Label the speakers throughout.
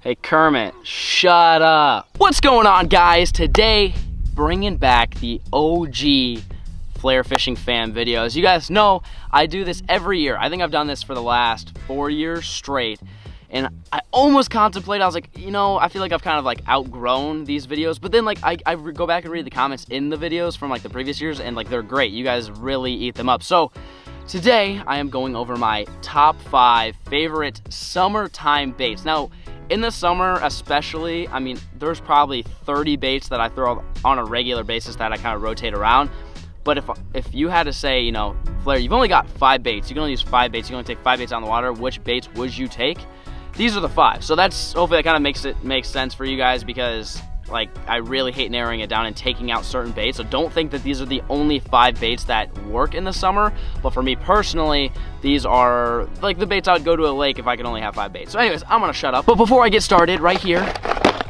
Speaker 1: Hey Kermit, shut up. What's going on, guys? Today, bringing back the OG Flair fishing fan videos. You guys know I do this every year. I think I've done this for the last 4 years straight. And I almost contemplated, I was like, you know, I feel like I've kind of like outgrown these videos. But then like I go back and read the comments in the videos from like the previous years, and like they're great. You guys really eat them up. So today I am going over my top 5 favorite summertime baits. Now, in the summer especially, I mean, there's probably 30 baits that I throw on a regular basis that I kind of rotate around. But if you had to say, you know, Flair, you've only got 5 baits, you can only use 5 baits, you can only take 5 baits on the water, which baits would you take? These are the 5. So that's, hopefully that kind of makes sense for you guys, because like I really hate narrowing it down and taking out certain baits. So don't think that these are the only 5 baits that work in the summer. But for me personally, these are like the baits I would go to a lake if I could only have 5 baits. So anyways, I'm gonna shut up. But before I get started, right here,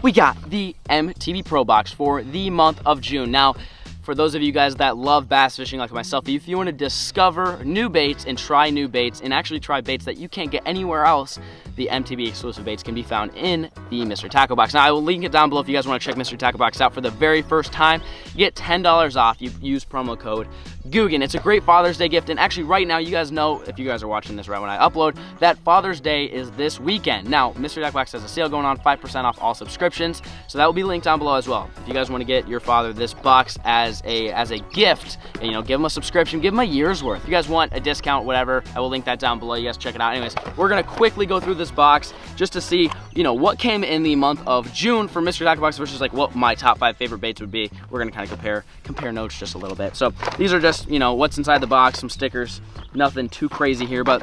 Speaker 1: we got the MTB Pro Box for the month of June. Now, for those of you guys that love bass fishing like myself, if you want to discover new baits and try new baits and actually try baits that you can't get anywhere else, the MTB exclusive baits can be found in the Mystery Tackle Box. Now, I will link it down below if you guys want to check Mystery Tackle Box out for the very first time. You get $10 off. You use promo code Guggen. It's a great Father's Day gift, and actually right now, you guys know, if you guys are watching this right when I upload, that Father's Day is this weekend. Now, Mystery Tackle Box has a sale going on, 5% off all subscriptions, so that will be linked down below as well. If you guys want to get your father this box as a gift, and you know, give him a subscription, give him a year's worth. If you guys want a discount, whatever, I will link that down below. You guys check it out. Anyways, we're gonna quickly go through this box just to see, you know, what came in the month of June for Mystery Tackle Box versus like what my top 5 favorite baits would be. We're gonna kind of compare notes just a little bit. So these are just, you know, what's inside the box, some stickers, nothing too crazy here. But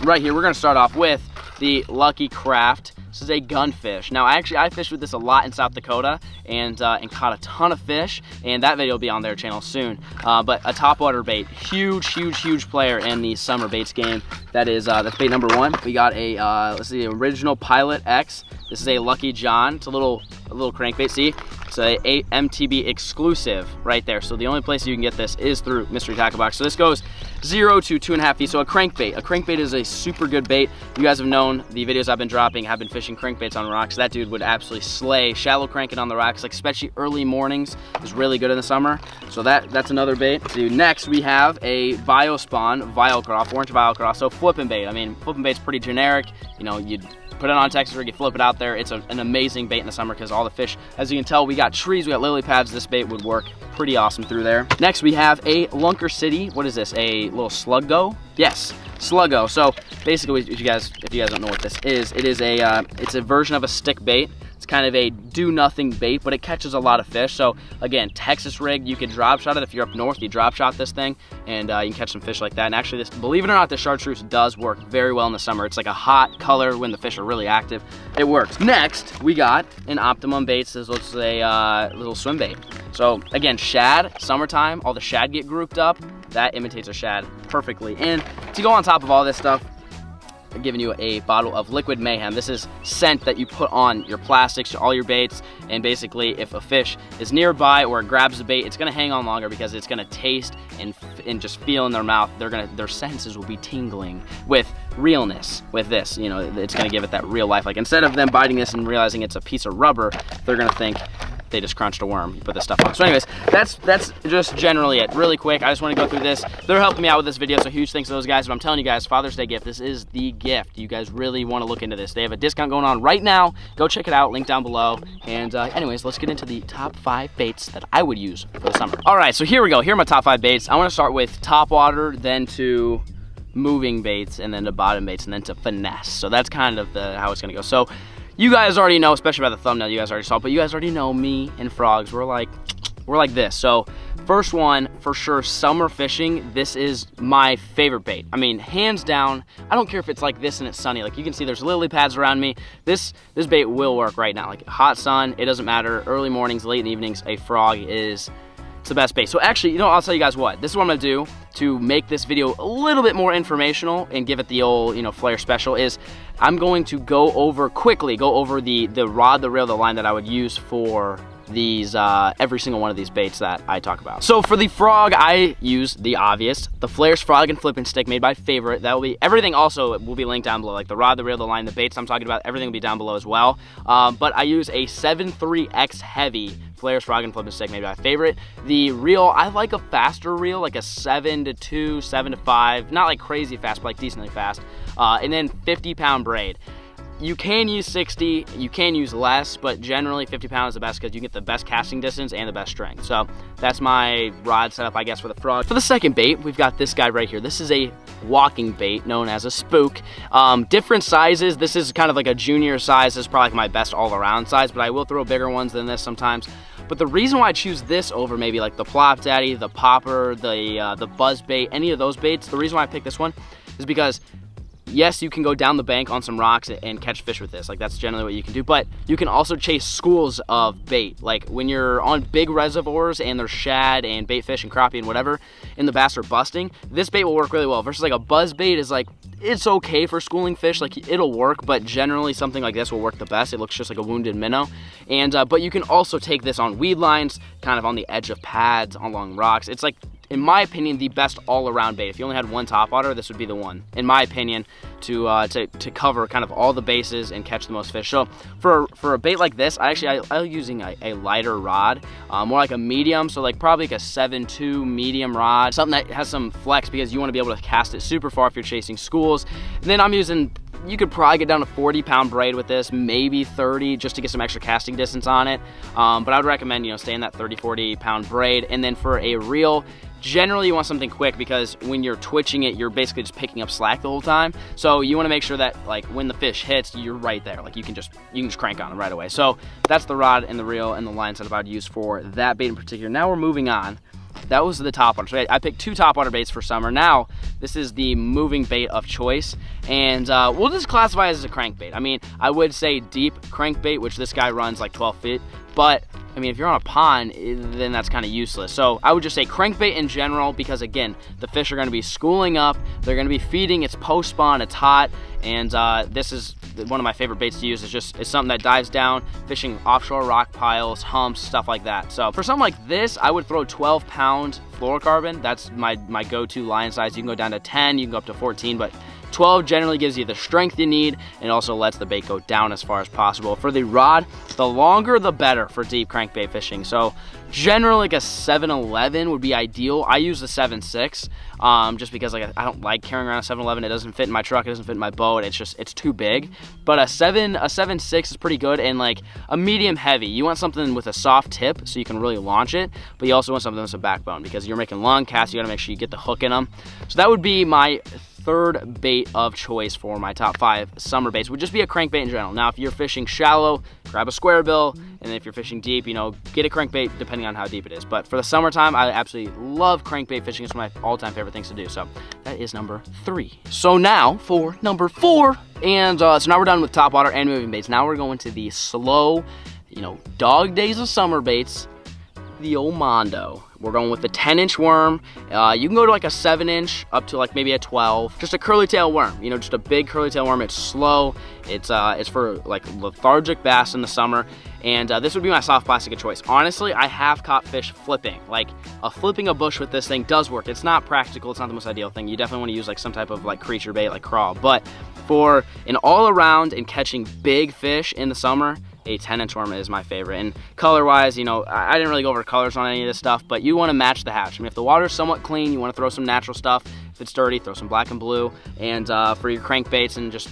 Speaker 1: right here, we're gonna start off with the Lucky Craft. This is a gunfish. Now, I fished with this a lot in South Dakota and caught a ton of fish, and that video will be on their channel soon. But a topwater bait, huge player in the summer baits game. That's bait number 1. We got a let's see, original Pilot X. This is a Lucky John. It's a little crankbait. See, it's a MTB exclusive right there. So the only place you can get this is through Mystery Tackle Box. So this goes 0 to 2.5 feet. So a crankbait. A crankbait is a super good bait. You guys have known the videos I've been dropping. I've been fishing crankbaits on rocks. That dude would absolutely slay. Shallow cranking on the rocks, like especially early mornings, is really good in the summer. So that's another bait. So next we have a Biospawn Vilecroft, orange Vilecroft. So flipping bait. I mean, flipping bait's pretty generic. You know, you'd put it on a Texas rig, you flip it out there. It's an amazing bait in the summer because all the fish, as you can tell, we got trees, we got lily pads. This bait would work pretty awesome through there. Next, we have a Lunker City. What is this? A little Sluggo? Yes, Sluggo. So basically, if you guys don't know what this is, it's a version of a stick bait. It's kind of a do-nothing bait, but it catches a lot of fish. So again, Texas rig, you could drop shot it. If you're up north, you drop shot this thing, and you can catch some fish like that. And actually, this, believe it or not, the chartreuse does work very well in the summer. It's like a hot color when the fish are really active. It works. Next, we got an Optimum Baits. This looks a little swim bait. So again, shad, summertime, all the shad get grouped up. That imitates a shad perfectly. And to go on top of all this stuff, I'm giving you a bottle of Liquid Mayhem. This is scent that you put on your plastics, all your baits, and basically if a fish is nearby or it grabs the bait, it's gonna hang on longer because it's gonna taste and just feel in their mouth. Their senses will be tingling with realness with this. You know, it's gonna give it that real life. Like instead of them biting this and realizing it's a piece of rubber, they're gonna think they just crunched a worm. You put this stuff on. So anyways, that's just generally it. Really quick, I just want to go through this. They're helping me out with this video, so huge thanks to those guys. But I'm telling you guys, Father's Day gift, this is the gift. You guys really want to look into this. They have a discount going on right now. Go check it out, link down below. And anyways, let's get into the top 5 baits that I would use for the summer. All right, so here we go. Here are my top 5 baits. I want to start with topwater, then to moving baits, and then to bottom baits, and then to finesse. So that's kind of how it's going to go. So you guys already know, especially by the thumbnail, you guys already saw, but you guys already know me and frogs. We're like this. So first one, for sure, summer fishing. This is my favorite bait. I mean, hands down. I don't care if it's like this and it's sunny. Like you can see, there's lily pads around me. This bait will work right now. Like hot sun, it doesn't matter. Early mornings, late evenings, a frog is the best bait. So actually, you know, I'll tell you guys what. This is what I'm gonna do to make this video a little bit more informational and give it the old, you know, Flair special. Is I'm going to quickly go over the rod, the reel, the line that I would use for these every single one of these baits that I talk about. So for the frog, I use the obvious, the Flair's frog and flipping stick, made by Favorite. That will be everything. Also will be linked down below, like the rod, the reel, the line, the baits I'm talking about. Everything will be down below as well. But I use a 7.3X heavy Flair's frog and flipping stick, made by Favorite. The reel, I like a faster reel, like a 7 to 2, 7 to 5, not like crazy fast, but like decently fast. And then 50-pound braid. You can use 60, you can use less, but generally 50 pounds is the best because you get the best casting distance and the best strength. So that's my rod setup, I guess, for the frog. For the second bait, we've got this guy right here. This is a walking bait known as a spook. Different sizes. This is kind of like a junior size. This is probably my best all-around size, but I will throw bigger ones than this sometimes. But the reason why I choose this over maybe like the Plop Daddy, the Popper, the Buzz bait, any of those baits, the reason why I picked this one is because yes, you can go down the bank on some rocks and catch fish with this. Like, that's generally what you can do. But you can also chase schools of bait. Like, when you're on big reservoirs and there's shad and bait fish and crappie and whatever, and the bass are busting, this bait will work really well. Versus like a buzz bait is like, it's okay for schooling fish. Like, it'll work, but generally something like this will work the best. It looks just like a wounded minnow. And but you can also take this on weed lines, kind of on the edge of pads, along rocks. It's like, in my opinion, the best all-around bait. If you only had one topwater, this would be the one, in my opinion, to cover kind of all the bases and catch the most fish. So for a bait like this, I'm using a lighter rod, more like a medium, so like probably like a 7.2 medium rod, something that has some flex because you want to be able to cast it super far if you're chasing schools. And then I'm using, you could probably get down to 40-pound braid with this, maybe 30, just to get some extra casting distance on it. But I would recommend, you know, stay in that 30-40-pound braid. And then for a reel, generally you want something quick because when you're twitching it, you're basically just picking up slack the whole time. So you want to make sure that like when the fish hits, you're right there. Like you can just crank on it right away. So that's the rod and the reel and the line setup I'd use for that bait in particular. Now we're moving on. That was the top water. So I picked 2 topwater baits for summer. Now this is the moving bait of choice, and we'll just classify it as a crankbait. I mean, I would say deep crankbait, which this guy runs like 12 feet, but I mean, if you're on a pond, then that's kind of useless. So I would just say crankbait in general, because again, the fish are going to be schooling up, they're going to be feeding, it's post-spawn, it's hot, and this is one of my favorite baits to use. It's something that dives down, fishing offshore rock piles, humps, stuff like that. So for something like this, I would throw 12-pound fluorocarbon. That's my go-to line size. You can go down to 10, you can go up to 14, but 12 generally gives you the strength you need and also lets the bait go down as far as possible. For the rod, the longer the better for deep crankbait fishing. So generally like a 7-11 would be ideal. I use the 7.6 just because like I don't like carrying around a 7-11. It doesn't fit in my truck, it doesn't fit in my boat. It's too big. But a 7.6 is pretty good, and like a medium heavy. You want something with a soft tip so you can really launch it, but you also want something with a backbone because you're making long casts. You got to make sure you get the hook in them. So that would be my third bait of choice for my top 5 summer baits. Would just be a crankbait in general. Now if you're fishing shallow, grab a square bill, and if you're fishing deep, you know, get a crankbait depending on how deep it is. But for the summertime, I absolutely love crankbait fishing. It's one of my all-time favorite things to do. So that is number 3. So now for number 4, and so now we're done with topwater and moving baits. Now we're going to the slow, you know, dog days of summer baits, the old Mondo. We're going with the 10-inch worm. You can go to like a 7-inch up to like maybe a 12. Just a curly tail worm, you know, just a big curly tail worm. It's slow. It's for like lethargic bass in the summer. And this would be my soft plastic of choice. Honestly, I have caught fish flipping. Like flipping a bush with this thing does work. It's not practical. It's not the most ideal thing. You definitely want to use like some type of like creature bait, like crawl. But for an all around and catching big fish in the summer, a 10-inch worm is my favorite. And color-wise, you know, I didn't really go over colors on any of this stuff, but you want to match the hatch. I mean, if the water's somewhat clean, you want to throw some natural stuff. If it's dirty, throw some black and blue. And for your crankbaits, and just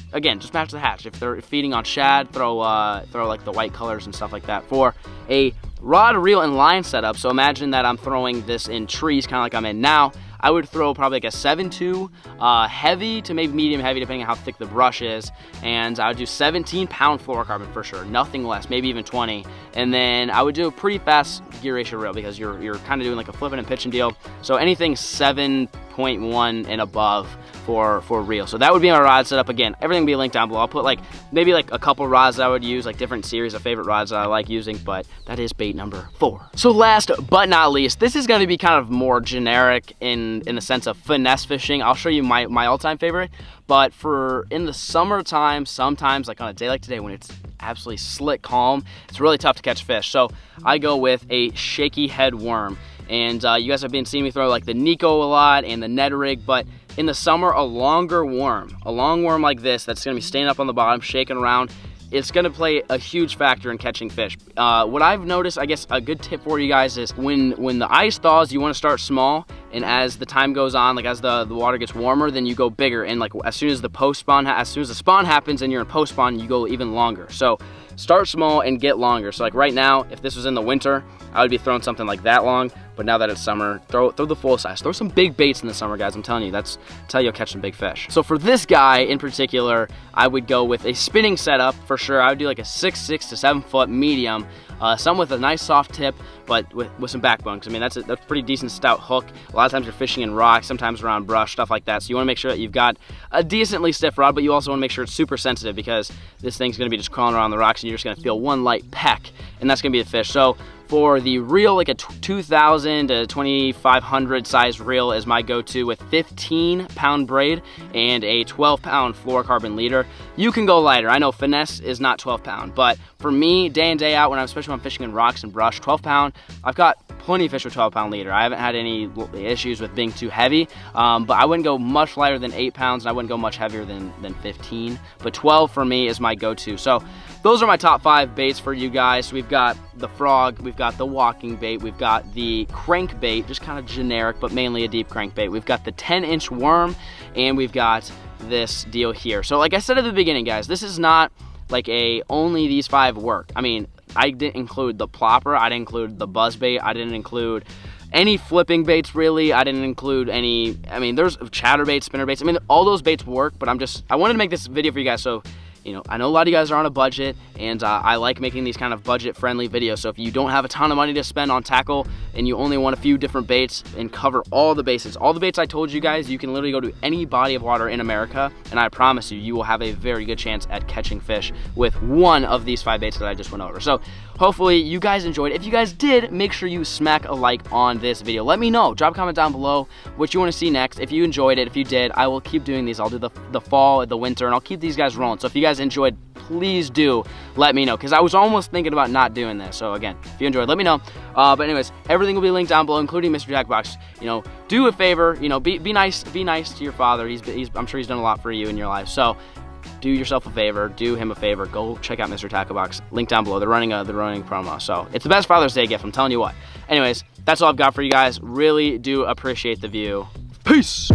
Speaker 1: match the hatch. If they're feeding on shad, throw like the white colors and stuff like that. For a rod, reel, and line setup, so imagine that I'm throwing this in trees, kind of like I'm in now. I would throw probably like a 7.2 heavy to maybe medium heavy, depending on how thick the brush is. And I would do 17-pound fluorocarbon for sure, nothing less, maybe even 20. And then I would do a pretty fast gear ratio reel because you're kind of doing like a flipping and pitching deal. So anything 7.1 and above for reel. So that would be my rod setup. Again, everything will be linked down below. I'll put like maybe like a couple rods that I would use, like different series of favorite rods that I like using, but that is bait number 4. So last but not least, this is going to be kind of more generic in the sense of finesse fishing. I'll show you my all-time favorite, but for in the summertime, sometimes like on a day like today when it's absolutely slick, calm, it's really tough to catch fish. So I go with a shaky head worm. And you guys have been seeing me throw like the Nico a lot and the Ned rig, but in the summer, a long worm like this that's gonna be staying up on the bottom, shaking around, it's gonna play a huge factor in catching fish. What I've noticed, I guess a good tip for you guys is when the ice thaws, you wanna start small, and as the time goes on, like as the water gets warmer, then you go bigger, and like as soon as the spawn happens and you're in post spawn, you go even longer. So start small and get longer. So like right now, if this was in the winter, I would be throwing something like that long, but now that it's summer, throw the full size. Throw some big baits in the summer, guys. I'm telling you, that's how you'll catch some big fish. So for this guy in particular, I would go with a spinning setup for sure. I would do like a 6 to 7 foot medium, some with a nice soft tip, but with some backbone. Cause I mean, that's a pretty decent stout hook. A lot of times you're fishing in rocks, sometimes around brush, stuff like that. So you wanna make sure that you've got a decently stiff rod, but you also wanna make sure it's super sensitive because this thing's gonna be just crawling around the rocks and you're just gonna feel one light peck, and that's gonna be the fish. So for the reel, like a 2,000 to 2,500 size reel is my go-to with 15-pound braid and a 12-pound fluorocarbon leader. You can go lighter. I know finesse is not 12-pound, but for me, day in, day out, especially when I'm fishing in rocks and brush, 12-pound, I've got plenty of fish with 12-pound leader. I haven't had any issues with being too heavy, but I wouldn't go much lighter than 8 pounds, and I wouldn't go much heavier than 15, but 12 for me is my go-to. So those are my top 5 baits for you guys. So we've got the frog, we've got the walking bait, we've got the crankbait, just kind of generic, but mainly a deep crankbait. We've got the 10-inch worm, and we've got this deal here. So like I said at the beginning, guys, this is not like only these 5 work. I mean, I didn't include the plopper, I didn't include the buzz bait, I didn't include any flipping baits really, I didn't include any, I mean, there's chatterbaits, spinner baits, I mean, all those baits work, but I wanted to make this video for you guys so, you know, I know a lot of you guys are on a budget, and I like making these kind of budget-friendly videos. So if you don't have a ton of money to spend on tackle, and you only want a few different baits and cover all the bases, all the baits I told you guys, you can literally go to any body of water in America, and I promise you, you will have a very good chance at catching fish with one of these 5 baits that I just went over. So hopefully you guys enjoyed. If you guys did, make sure you smack a like on this video. Let me know. Drop a comment down below what you want to see next. If you enjoyed it, if you did, I will keep doing these. I'll do the fall, the winter, and I'll keep these guys rolling. So if you guys enjoyed, please do let me know, because I was almost thinking about not doing this. So again, if you enjoyed, let me know. But anyways, everything will be linked down below, including Mr. Jackbox. You know, do a favor. You know, be nice to your father. I'm sure he's done a lot for you in your life. So do yourself a favor, do him a favor. Go check out Mr. Tacklebox. Link down below. They're running promo. So it's the best Father's Day gift, I'm telling you what. Anyways, that's all I've got for you guys. Really do appreciate the view. Peace.